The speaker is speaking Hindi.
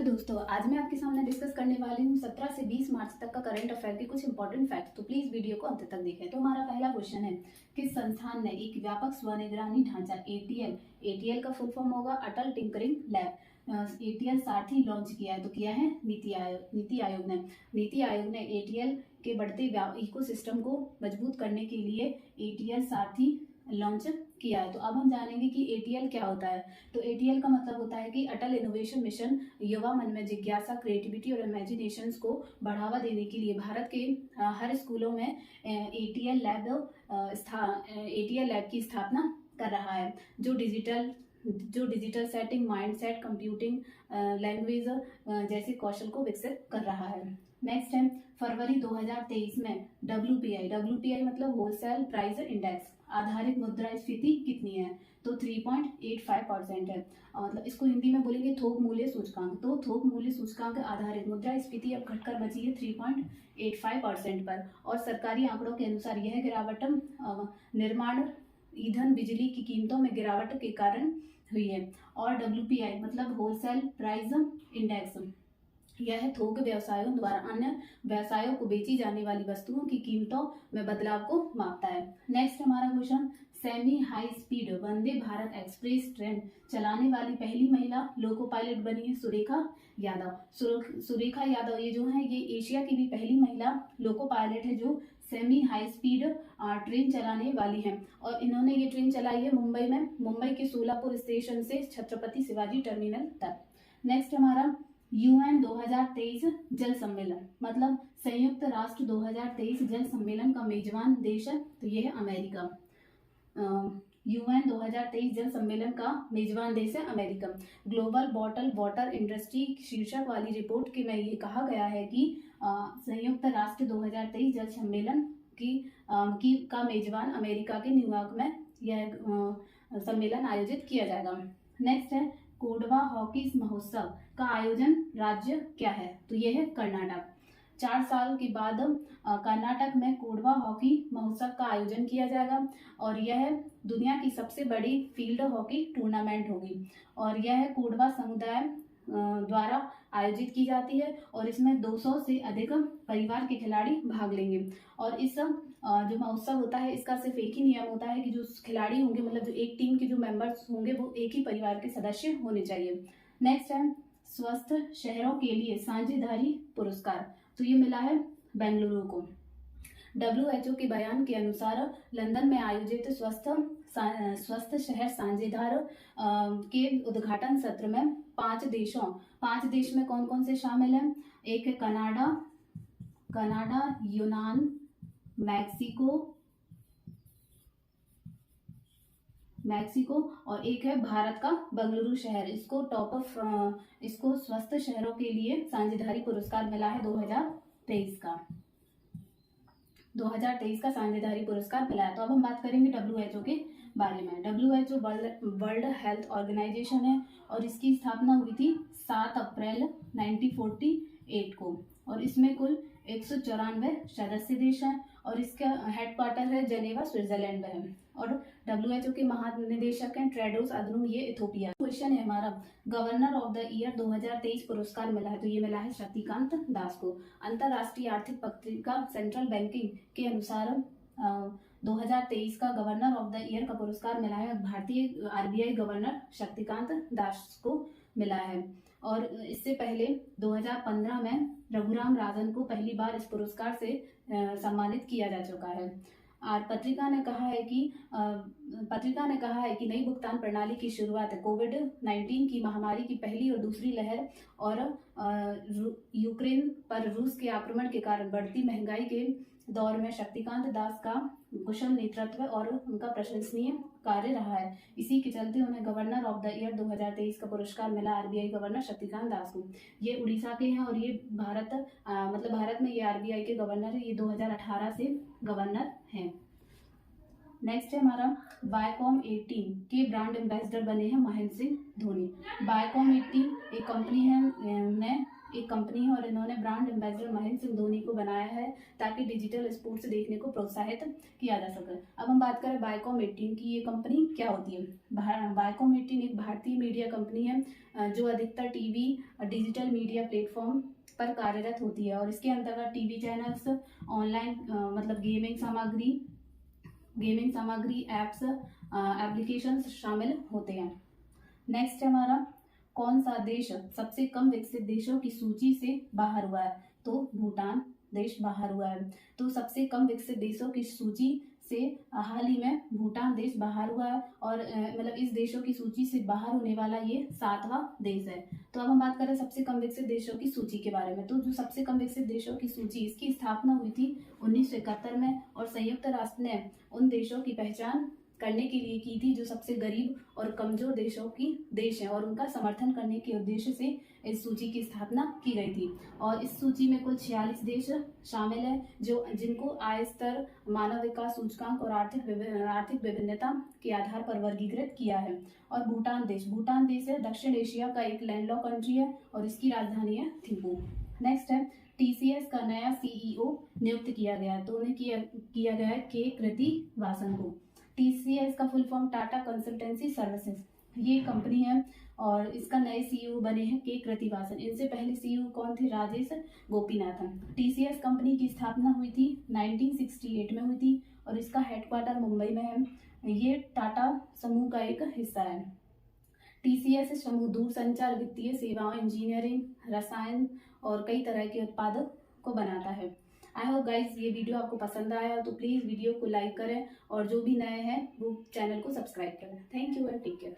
दोस्तों, आज मैं आपके सामने डिस्कस करने वाली हूँ 17 से 20 मार्च तक का करंट अफेयर के कुछ इंपॉर्टेंट फैक्ट। तो प्लीज वीडियो को अंत तक देखें। तो हमारा पहला क्वेश्चन है, किस संस्थान ने एक व्यापक स्वनिगरानी ढांचा एटीएल का फुल फॉर्म होगा अटल टिंकरिंग लैब एटीएल सारथी लॉन्च किया है? तो किया है नीति आयोग ने एटीएल के बढ़ते इकोसिस्टम को मजबूत करने के लिए एटीएल सारथी लॉन्च किया है। तो अब हम जानेंगे कि एटीएल क्या होता है। तो एटीएल का मतलब होता है कि अटल इनोवेशन मिशन युवा मन में जिज्ञासा, क्रिएटिविटी और इमेजिनेशंस को बढ़ावा देने के लिए भारत के हर स्कूलों में एटीएल लैब की स्थापना कर रहा है, जो digital setting, mindset, computing, language जैसे कौशल को विकसित कर रहा है। नेक्स्ट है, फरवरी 2023 में डब्ल्यूपीआई मतलब होलसेल प्राइस इंडेक्स आधारित मुद्रास्फीति कितनी है? तो 3.85% है। मतलब इसको हिंदी में बोलेंगे थोक मूल्य सूचकांक। तो थोक मूल्य सूचकांक आधारित मुद्रास्फीति अब घटकर बची है 3.85% पर। और सरकारी आंकड़ों के अनुसार यह गिरावट निर्माण, ईंधन, बिजली की कीमतों में गिरावट के कारण हुई है। और डब्ल्यूपीआई मतलब होलसेल प्राइस इंडेक्स, यह थोक व्यवसायों द्वारा अन्य व्यवसायों को बेची जाने वाली वस्तुओं की कीमतों में बदलाव को मापता है। नेक्स्ट हमारा question, semi high speed Vande Bharat express train चलाने वाली पहली महिला लोको पायलट बनी है सुरेखा यादव। ये जो है ये एशिया की भी पहली महिला लोको पायलट है जो सेमी हाई स्पीड ट्रेन चलाने वाली हैं। और इन्होंने ये ट्रेन चलाई है मुंबई के सोलापुर स्टेशन से छत्रपति शिवाजी टर्मिनल तक। नेक्स्ट हमारा यूएन 2023 जल सम्मेलन मतलब संयुक्त राष्ट्र 2023 जल सम्मेलन का मेजबान देश है, तो यह है अमेरिका। यूएन 2023 जल सम्मेलन का मेजबान देश है America. Global bottle water industry शीर्षक वाली रिपोर्ट के में ये कहा गया है कि संयुक्त राष्ट्र 2023 जल सम्मेलन का मेजबान अमेरिका के न्यूयॉर्क में यह सम्मेलन आयोजित किया जाएगा। नेक्स्ट है, कोडवा हॉकी महोत्सव का आयोजन राज्य क्या है? तो यह है कर्नाटक। 4 साल के बाद कर्नाटक में कोडवा हॉकी महोत्सव का आयोजन किया जाएगा और यह दुनिया की सबसे बड़ी फील्ड हॉकी टूर्नामेंट होगी। और यह कोडवा समुदाय द्वारा आयोजित की जाती है और इसमें 200 से अधिक परिवार के खिलाड़ी भाग लेंगे। और इस जो महोत्सव होता है इसका सिर्फ एक ही नियम होता है कि जो खिलाड़ी होंगे मतलब जो एक टीम के जो मेंबर्स होंगे वो एक ही परिवार के सदस्य होने चाहिए। नेक्स्ट है, स्वस्थ शहरों के लिए साझेदारी पुरस्कार, तो ये मिला है बेंगलुरु को। WHO के बयान के अनुसार लंदन में आयोजित स्वस्थ शहर साझेदार के उद्घाटन सत्र में 5 देश में कौन कौन से शामिल हैं? एक है कनाडा, यूनान, मैक्सिको और एक है भारत का बेंगलुरु शहर। इसको स्वस्थ शहरों के लिए साझेदारी पुरस्कार मिला है 2023 का साझेदारी पुरस्कार मिला है। तो अब हम बात करेंगे WHO के बारे में। WHO वर्ल्ड हेल्थ ऑर्गेनाइजेशन है और इसकी स्थापना हुई थी 7 अप्रैल 1948 को और इसमें कुल 194 सदस्य देश हैं और इसका हेडक्वार्टर है जेनेवा, स्विट्जरलैंड में है। और WHO के महानिदेशक हैं टेड्रोस अधनोम, ये इथोपिया। क्वेश्चन है हमारा, गवर्नर ऑफ द ईयर 2023 पुरस्कार मिला है, तो ये मिला है शक्तिकांत दास को। अंतरराष्ट्रीय आर्थिक पत्रिका सेंट्रल बैंकिंग के अनुसार 2023 का गवर्नर ऑफ द ईयर का पुरस्कार मिला है भारतीय RBI गवर्नर शक्तिकांत दास को मिला है। और इससे पहले 2015 में रघुराम राजन को पहली बार इस पुरस्कार से सम्मानित किया जा चुका है। और पत्रिका ने कहा है कि नई भुगतान प्रणाली की शुरुआत कोविड-19 की महामारी की पहली और दूसरी लहर और यूक्रेन पर रूस के आक्रमण के कारण बढ़ती महंगाई के दौर में शक्तिकांत दास का कुशल नेतृत्व और उनका प्रशंसनीय कार्य रहा है। इसी के चलते उन्हें गवर्नर ऑफ द ईयर 2023 का पुरस्कार मिला RBI गवर्नर शक्तिकांत दास को। ये उड़ीसा के हैं और ये भारत में ये RBI के गवर्नर है। ये 2018 से गवर्नर हैं। नेक्स्ट है हमारा, वायकॉम 18 के ब्रांड एम्बेसडर बने हैं महेंद्र सिंह धोनी। वायकॉम 18 एक कंपनी है, एक कंपनी है और इन्होंने ब्रांड एम्बेसडर महेंद्र सिंह धोनी को बनाया है ताकि डिजिटल स्पोर्ट्स देखने को प्रोत्साहित किया जा सके। अब हम बात करें बायकॉम 18 की। ये कंपनी क्या होती है? बायकॉम 18 एक भारतीय मीडिया कंपनी है जो अधिकतर टीवी डिजिटल मीडिया प्लेटफॉर्म पर कार्यरत होती है और इसके अंतर्गत टीवी चैनल्स, ऑनलाइन मतलब गेमिंग सामग्री, एप्स, एप्लीकेशंस शामिल होते हैं। नेक्स्ट है हमारा, कौन सा देश सबसे कम विकसित देशों की सूची से बाहर हुआ है? तो भूटान देश बाहर हुआ है। तो सबसे कम विकसित देशों की सूची से हाल ही में भूटान देश बाहर हुआ है और मतलब इस देशों की सूची से बाहर होने वाला ये 7वां देश है। तो अब हम बात करें सबसे कम विकसित देशों की सूची के बारे में। तो जो सबसे कम विकसित देशों की सूची, इसकी स्थापना हुई थी 1971 में और संयुक्त राष्ट्र ने उन देशों की पहचान करने के लिए की थी जो सबसे गरीब और कमजोर देश हैं और उनका समर्थन करने के उद्देश्य से इस सूची की स्थापना की गई थी। और इस सूची में कुल 46 देश शामिल है जिनको आय स्तर, मानव विकास सूचकांक और आर्थिक विभिन्नता के आधार पर वर्गीकृत किया है। और भूटान देश है दक्षिण एशिया का एक लैंडलॉक कंट्री है और इसकी राजधानी है थिम्पू। नेक्स्ट है, टीसीएस का नया सीईओ नियुक्त किया गया है। तो उन्हें किया गया है के कृतिवासन को। टीसीएस का full form Tata consultancy services, ये कंपनी है और इसका नए सीईओ बने हैं के कृतिवासन। इनसे पहले सीईओ कौन थे? राजेश गोपीनाथन। टीसीएस कंपनी की स्थापना हुई थी 1968 में हुई थी और इसका हेडक्वार्टर मुंबई में है। ये टाटा समूह का एक हिस्सा है। टीसीएस समूह दूरसंचार, वित्तीय सेवाओं, इंजीनियरिंग, रसायन और कई तरह के उत्पादों को बनाता है। आई होप गाइज ये वीडियो आपको पसंद आया तो प्लीज़ वीडियो को लाइक करें और जो भी नए हैं वो चैनल को सब्सक्राइब करें। Thank you and take care.